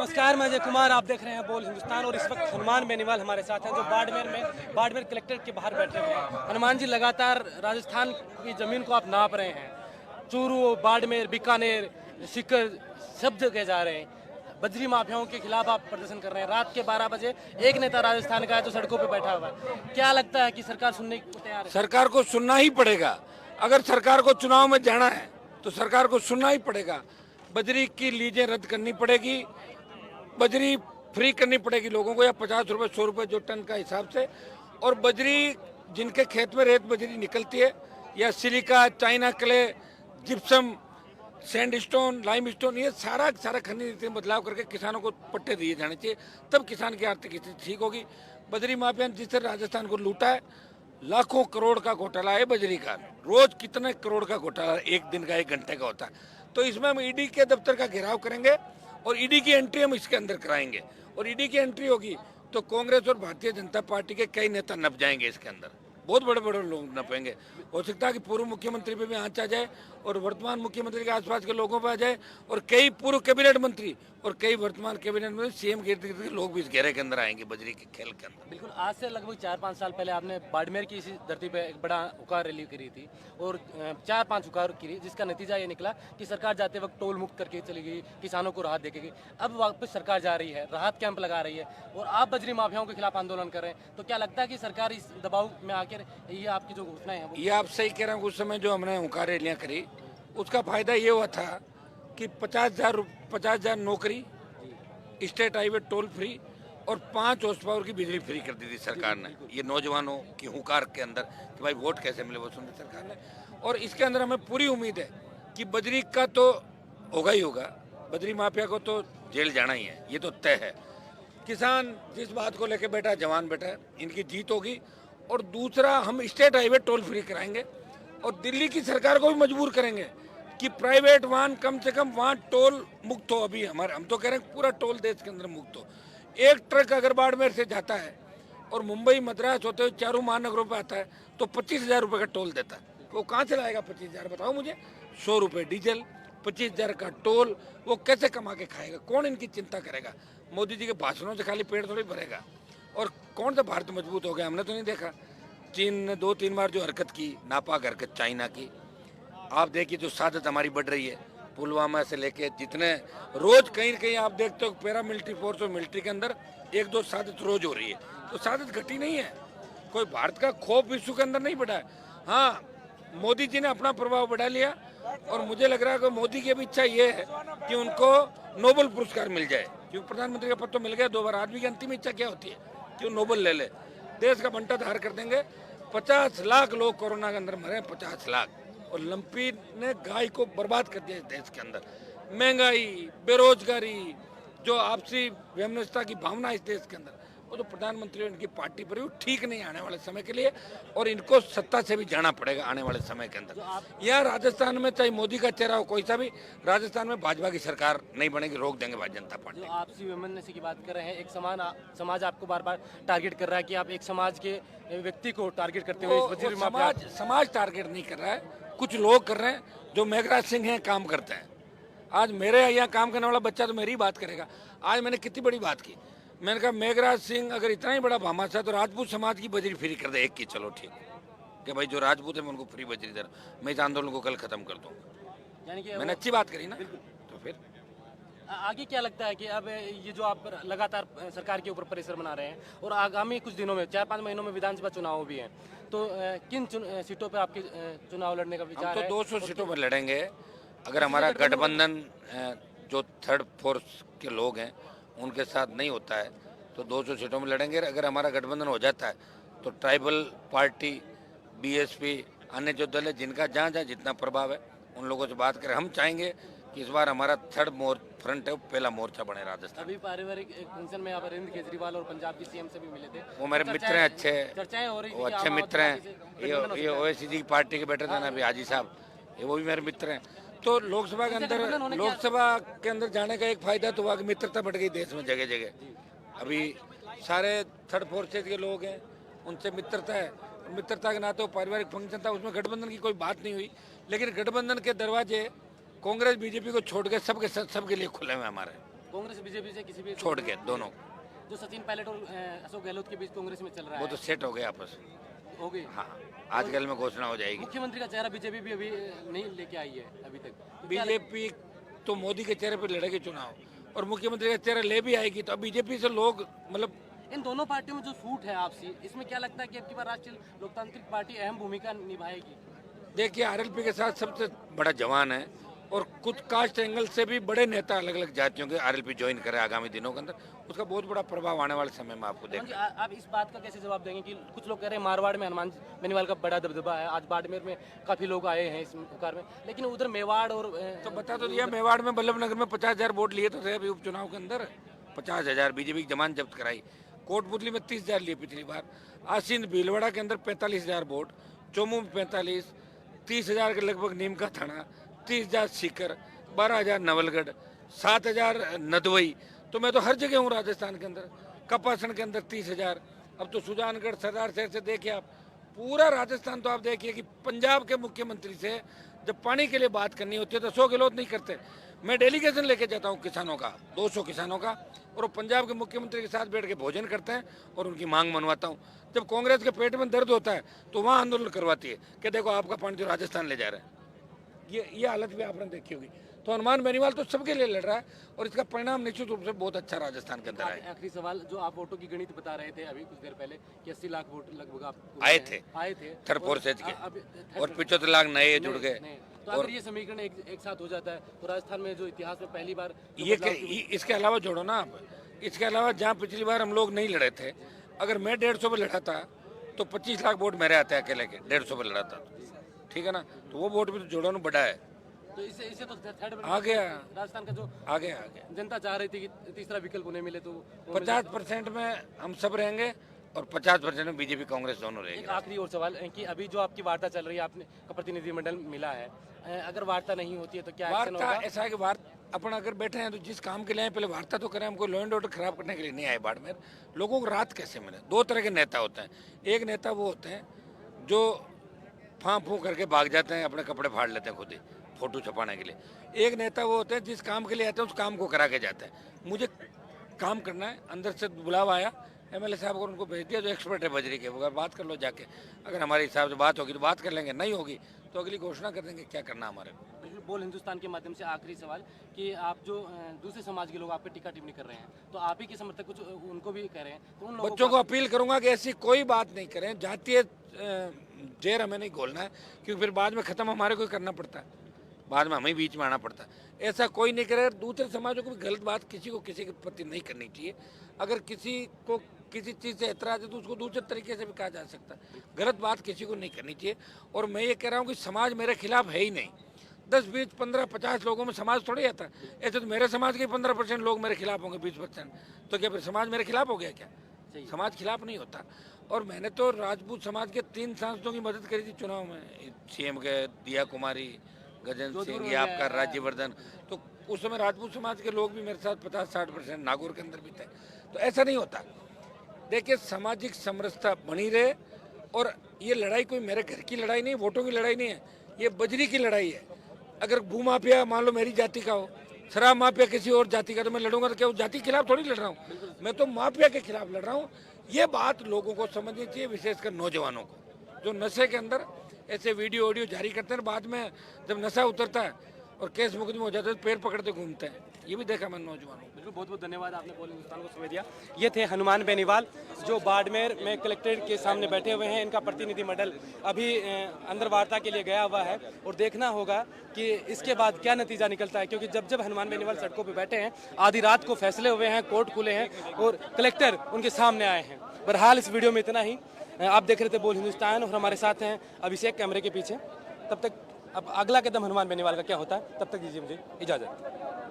नमस्कार, मैं अजय कुमार। आप देख रहे हैं बोल हिंदुस्तान और इस वक्त हनुमान बेनीवाल हमारे साथ हैं जो बाड़मेर कलेक्ट्रेट के बाहर बैठे हुए हैं। हनुमान जी, लगातार राजस्थान की जमीन को आप नाप रहे हैं। चूरू, बाड़मेर, बीकानेर, सीकर सब जगह जा रहे हैं। बजरी माफियाओं के खिलाफ आप प्रदर्शन कर रहे हैं। रात के 12 बजे एक नेता राजस्थान का है जो सड़कों पर बैठा हुआ है। क्या लगता है कि सरकार सुनने को तैयार है? सरकार को सुनना ही पड़ेगा। अगर सरकार को चुनाव में जाना है तो सरकार को सुनना ही पड़ेगा। बजरी की लीजें रद्द करनी पड़ेगी, बजरी फ्री करनी पड़ेगी लोगों को, या 50 रुपये 100 रुपये जो टन का हिसाब से। और बजरी जिनके खेत में रेत बजरी निकलती है, या silica, China clay, gypsum, sandstone, limestone, ये सारा खनिज नीति में बदलाव करके किसानों को पट्टे दिए जाने चाहिए, तब किसान की आर्थिक स्थिति ठीक होगी। बजरी माफिया ने जिस तरह राजस्थान को लूटा है, लाखों करोड़ का घोटाला है बजरी का। रोज कितने करोड़ का घोटाला एक दिन का, 1 घंटे का होता है। तो इसमें हम ईडी के दफ्तर का घेराव करेंगे और ईडी की एंट्री हम इसके अंदर कराएंगे। और ईडी की एंट्री होगी तो कांग्रेस और भारतीय जनता पार्टी के कई नेता नप जाएंगे इसके अंदर, बहुत बड़े बड़े लोग नपेंगे। हो सकता है कि पूर्व मुख्यमंत्री पे भी आंच आ जाए और वर्तमान मुख्यमंत्री के आसपास के लोगों पर आ जाए, और कई पूर्व कैबिनेट मंत्री और कई वर्तमान कैबिनेट मंत्री, सीएम के लोग भी इस घेरे के अंदर आएंगे बजरी के खेल के अंदर। बिल्कुल, आज से लगभग 4-5 साल पहले आपने बाड़मेर की इसी धरती पे एक बड़ा हुकार रैली करी थी और 4-5 हुकार करी, जिसका नतीजा ये निकला कि सरकार जाते वक्त टोल मुक्त करके चली गई, किसानों को राहत देके गई। अब वापस सरकार जा रही है, राहत कैंप लगा रही है और आप बजरी माफियाओं के खिलाफ आंदोलन कर रहे हैं। तो क्या लगता है कि सरकार इस दबाव में आकर ये आपकी जो घोषणाएं हैं ये आप सही कह रहे हैं। उस समय जो हमने हुकार रैलियाँ करी, उसका फायदा ये हुआ था कि 50,000 नौकरी, स्टेट हाईवे टोल फ्री और 5 हॉर्स पावर की बिजली फ्री कर दी थी सरकार ने। ये नौजवानों की हुकार के अंदर कि भाई वोट कैसे मिले, वो सुनी सरकार ने। और इसके अंदर हमें पूरी उम्मीद है कि बजरी का तो होगा ही होगा, बजरी माफिया को तो जेल जाना ही है, ये तो तय है। किसान जिस बात को लेकर बैठा, जवान बैठा है, इनकी जीत होगी। और दूसरा, हम स्टेट हाईवे टोल फ्री कराएंगे और दिल्ली की सरकार को भी मजबूर करेंगे कि प्राइवेट वाहन कम से कम वहाँ टोल मुक्त हो। अभी हम तो कह रहे हैं पूरा टोल देश के अंदर मुक्त हो। एक ट्रक अगर बाड़मेर से जाता है और मुंबई मद्रास होते हुए चारों महानगरों पे आता है तो 25,000 रुपये का टोल देता है। वो कहाँ से लाएगा 25,000? बताओ मुझे। 100 रुपये डीजल, 25,000 का टोल, वो कैसे कमा के खाएगा? कौन इनकी चिंता करेगा? मोदी जी के भाषणों से खाली पेट थोड़ी भरेगा। और कौन सा भारत मजबूत हो गया? हमने तो नहीं देखा। चीन ने 2-3 बार जो हरकत की, नापाक हरकत चाइना की, आप देखिए जो शहादत हमारी बढ़ रही है, पुलवामा से लेके जितने रोज कहीं कहीं आप देखते हो पैरामिलिट्री फोर्स और मिलिट्री के अंदर 1-2 शहादत रोज हो रही है। तो शहादत घटी नहीं है। कोई भारत का खौफ विश्व के अंदर नहीं बढ़ा है। हाँ, मोदी जी ने अपना प्रभाव बढ़ा लिया और मुझे लग रहा है कि मोदी की भी इच्छा ये है कि उनको नोबेल पुरस्कार मिल जाए, क्योंकि प्रधानमंत्री का पद तो मिल गया 2 बार। आदमी की अंतिम इच्छा क्या होती है कि वो नोबेल ले ले। देश का बंटा धार कर देंगे। 50 लाख लोग कोरोना के अंदर मरे, 50 लाख। और लंपी ने गाय को बर्बाद कर दिया इस देश के अंदर। महंगाई, बेरोजगारी, जो आपसी वैमनस्यता की भावना इस देश के अंदर, वो तो प्रधानमंत्री और इनकी पार्टी पर भी ठीक नहीं आने वाले समय के लिए। और इनको सत्ता से भी जाना पड़ेगा आने वाले समय के अंदर। यहाँ राजस्थान में चाहे मोदी का चेहरा हो कोई सा भी, राजस्थान में भाजपा की सरकार नहीं बनेगी, रोक देंगे भारतीय जनता पार्टी। जो आपसी वैमनस्य की बात कर रहे हैं, एक समाज आपको बार बार टारगेट कर रहा है कि आप एक समाज के व्यक्ति को टारगेट करते हुए समाज टारगेट नहीं कर रहा है, कुछ लोग कर रहे हैं जो मेघराज सिंह हैं, काम करते हैं। आज मेरे यहाँ काम करने वाला बच्चा तो मेरी बात करेगा। आज मैंने कितनी बड़ी बात की, मैंने कहा मेघराज सिंह अगर इतना ही बड़ा भामाशाह है तो राजपूत समाज की बजरी फ्री कर दे, एक की। चलो ठीक कि भाई जो राजपूत है मैं उनको फ्री बजरी दे रहा, मैं इस आंदोलन को कल खत्म कर दूंगा। यानी कि मैंने अच्छी बात करी ना। तो फिर आगे क्या लगता है कि अब ये जो आप लगातार सरकार के ऊपर प्रेशर बना रहे हैं और आगामी कुछ दिनों में 4-5 महीनों में विधानसभा चुनाव भी हैं, तो किन सीटों पर आपके चुनाव लड़ने का विचार है? हम तो 200 सीटों पर लड़ेंगे। अगर हमारा गठबंधन जो 3rd फोर्स के लोग हैं उनके साथ नहीं होता है तो 200 सीटों में लड़ेंगे। अगर हमारा गठबंधन हो जाता है तो ट्राइबल पार्टी, बीएसपी, अन्य जो दल है जिनका जहाँ जहाँ जितना प्रभाव है उन लोगों से बात करें। हम चाहेंगे कि इस बार हमारा 3rd फ्रंट है वो पहला मोर्चा बने राजस्थान। अभी पारिवारिक एक फंक्शन में आप अरविंद केजरीवाल और पंजाब की सीएम से भी मिले थे। वो मेरे मित्र हैं, अच्छे चर्चाएं हो रही थी, वो अच्छे मित्र हैं। ये ओवैसी की पार्टी के बैठे थे ना अभी हाजी साहब, ये वो भी मेरे मित्र हैं। तो लोकसभा के अंदर जाने का एक फायदा तो हुआ कि मित्रता बढ़ गई देश में जगह जगह। अभी सारे 3rd फोर्सेज के लोग हैं, उनसे मित्रता है। मित्रता के नाते वो पारिवारिक फंक्शन था, उसमें गठबंधन की कोई बात नहीं हुई। लेकिन गठबंधन के दरवाजे कांग्रेस बीजेपी को छोड़ के सबके लिए खुले हुए हमारे। कांग्रेस बीजेपी से किसी भी छोड़ के दोनों। जो सचिन पायलट और अशोक गहलोत के बीच कांग्रेस में चल रहा वो है तो सेट हो गए आपस में। हो गई। हाँ, आजकल में घोषणा हो जाएगी। मुख्यमंत्री का चेहरा बीजेपी भी अभी नहीं लेके आई है अभी तक, तो क्या बीजेपी तो मोदी के चेहरे पर लड़ेगी चुनाव, और मुख्यमंत्री का चेहरा ले भी आएगी, तो अब बीजेपी से लोग मतलब इन दोनों पार्टियों में जो फूट है आपसी, इसमें क्या लगता है कि अब की बार राष्ट्रीय लोकतांत्रिक पार्टी अहम भूमिका निभाएगी? देखिए, आरएलपी के साथ सबसे बड़ा जवान है, और कुछ कास्ट एंगल से भी बड़े नेता अलग अलग जातियों के आरएलपी ज्वाइन करे आगामी दिनों के अंदर, उसका बहुत बड़ा प्रभाव आने वाले समय में आपको देखा। आप इस बात का कैसे जवाब देंगे कि कुछ लोग कह रहे हैं मारवाड़ में हनुमान बेनीवाल का बड़ा दबदबा है, आज बाड़मेर में काफी लोग आए हैं इस कार में, लेकिन उधर मेवाड़ और तो बता तो दिया, मेवाड़ में बल्लभनगर में 50,000 वोट लिए तो थे अभी उपचुनाव के अंदर, 50,000 बीजेपी की जमान जब्त कराई। कोटपुतली में 30,000 लिए पिछली बार। आसिंद भीलवाड़ा के अंदर 45,000 वोट, चोमू में 45, 30,000 के लगभग नीम का थाना, 30,000 सीकर, 12,000 नवलगढ़, 7,000 नदवई। तो मैं तो हर जगह हूँ राजस्थान के अंदर। कपासन के अंदर 30,000। अब तो सुजानगढ़, सरदार शहर से देखिए आप, पूरा राजस्थान। तो आप देखिए कि पंजाब के मुख्यमंत्री से जब पानी के लिए बात करनी होती है तो 100 गहलोत नहीं करते। मैं डेलीगेशन लेके जाता हूँ किसानों का, 200 किसानों का, और वो पंजाब के मुख्यमंत्री के साथ बैठ के भोजन करते हैं और उनकी मांग मनवाता हूँ। जब कांग्रेस के पेट में दर्द होता है तो वहाँ आंदोलन करवाती है कि देखो आपका पानी जो राजस्थान ले जा रहे हैं। ये हालत भी आपने देखी होगी। तो हनुमान बेनीवाल तो सबके लिए लड़ रहा है, और इसका परिणाम निश्चित रूप से बहुत अच्छा राजस्थान के अंदर है। आखिरी सवाल, जो आप वोटों की गणित बता रहे थे अभी कुछ देर पहले कि 80 लाख वोट लगभग आपको आए थे थर्ड फोर्थ सेज के, और 75 लाख नए जुड़ गए। तो अगर ये समीकरण एक साथ हो जाता है तो राजस्थान में जो इतिहास में पहली बार इसके अलावा जोड़ो ना आप, इसके अलावा जहाँ पिछली बार हम लोग नहीं लड़े थे, अगर मैं 150 पे लड़ा था तो 25 लाख वोट मेरे आते हैं अकेले के, 150 पे लड़ा था, ठीक है ना। तो वो वोट भी तो जोड़ो ना, बड़ा है। तो इससे तो थर्ड आ गया राजस्थान का जो आ गया जनता चाह रही थी कि तीसरा विकल्प उन्हें मिले, तो 50% में हम सब रहेंगे और 50% में बीजेपी कांग्रेस दोनों रहेगी। एक आखिरी और सवाल है कि अभी जो आपकी वार्ता चल रही है, आपने का प्रतिनिधिमंडल मिला है, अगर वार्ता नहीं होती है तो क्या एक्शन वार्ता होगा? ऐसा है कि अपन अगर बैठे हैं तो जिस काम के लिए आए पहले वार्ता तो करें। हमको लॉ एंड ऑर्डर खराब करने के लिए नहीं आए बाड़मेर। लोगों को रात कैसे मिले? दो तरह के नेता होते हैं। एक नेता वो होते हैं जो फाँ फूँ करके भाग जाते हैं, अपने कपड़े फाड़ लेते हैं खुद ही फोटो छपाने के लिए। एक नेता वो होते हैं जिस काम के लिए आते हैं उस काम को करा के जाते हैं। मुझे काम करना है, अंदर से बुलावा आया, एमएलए साहब को उनको भेज दिया जो एक्सपर्ट है बजरी के, वो बात कर लो जाके। अगर हमारे हिसाब से बात होगी तो बात कर लेंगे, नहीं होगी तो अगली घोषणा कर देंगे क्या करना हमारे को। बोल हिंदुस्तान के माध्यम से आखिरी सवाल कि आप जो दूसरे समाज के लोग आप पे टीका टिप्पणी कर रहे हैं, तो आप ही के समर्थक कुछ उनको भी कह रहे हैं, तो उन लोगों बच्चों को अपील करूंगा कि ऐसी कोई बात नहीं करें। जातीय जहर हमें नहीं घोलना है, क्योंकि फिर बाद में ख़त्म हमारे को करना पड़ता है, बाद में हमें बीच में आना पड़ता है। ऐसा कोई नहीं करे। दूसरे समाजों को भी गलत बात किसी को किसी के प्रति नहीं करनी चाहिए। अगर किसी को किसी चीज़ से एतराज़ है तो उसको दूसरे तरीके से भी कहा जा सकता है। गलत बात किसी को नहीं करनी चाहिए। और मैं ये कह रहा हूँ कि समाज मेरे खिलाफ है ही नहीं। 10, 20, 15, 50 लोगों में समाज थोड़ी आता है। ऐसे तो मेरे समाज के 15% लोग मेरे खिलाफ होंगे, 20%, तो क्या फिर समाज मेरे खिलाफ हो गया क्या? समाज खिलाफ नहीं होता। और मैंने तो राजपूत समाज के 3 सांसदों की मदद करी थी चुनाव में, सीएम के दिया कुमारी, गजेंद्र सिंह, ये आपका राज्यवर्धन। तो उस समय राजपूत समाज के लोग भी मेरे साथ 50-60% नागौर के अंदर भी थे। तो ऐसा नहीं होता। देखिए, सामाजिक समरसता बनी रहे। और ये लड़ाई कोई मेरे घर की लड़ाई नहीं, वोटों की लड़ाई नहीं है, ये बजरी की लड़ाई है। अगर भू माफिया मान लो मेरी जाति का हो, शराब माफिया किसी और जाति का, तो मैं लड़ूंगा तो क्या उस जाति के खिलाफ थोड़ी लड़ रहा हूँ, मैं तो माफिया के खिलाफ लड़ रहा हूँ। ये बात लोगों को समझनी चाहिए, विशेषकर नौजवानों को, जो नशे के अंदर ऐसे वीडियो जारी करते हैं। बाद में जब नशा उतरता है और केस मुकदमे हो जाते हैं तो पैर पकड़ते घूमते हैं। ये भी देखा मैंने नौजवानों। बिल्कुल, बहुत बहुत धन्यवाद, आपने बोल हिंदुस्तान को समय दिया। ये थे हनुमान बेनीवाल जो बाड़मेर में कलेक्ट्रेट के सामने बैठे हुए हैं। इनका प्रतिनिधिमंडल अभी अंदर वार्ता के लिए गया हुआ है और देखना होगा कि इसके बाद क्या नतीजा निकलता है, क्योंकि जब जब हनुमान बेनीवाल सड़कों पर बैठे हैं, आधी रात को फैसले हुए हैं, कोर्ट खुले हैं और कलेक्टर उनके सामने आए हैं। बहरहाल इस वीडियो में इतना ही। आप देख रहे थे बोल हिंदुस्तान और हमारे साथ हैं अभिषेक कैमरे के पीछे। तब तक अब अगला कदम हनुमान बेनीवाल का क्या होता है, तब तक दीजिए मुझे इजाज़त।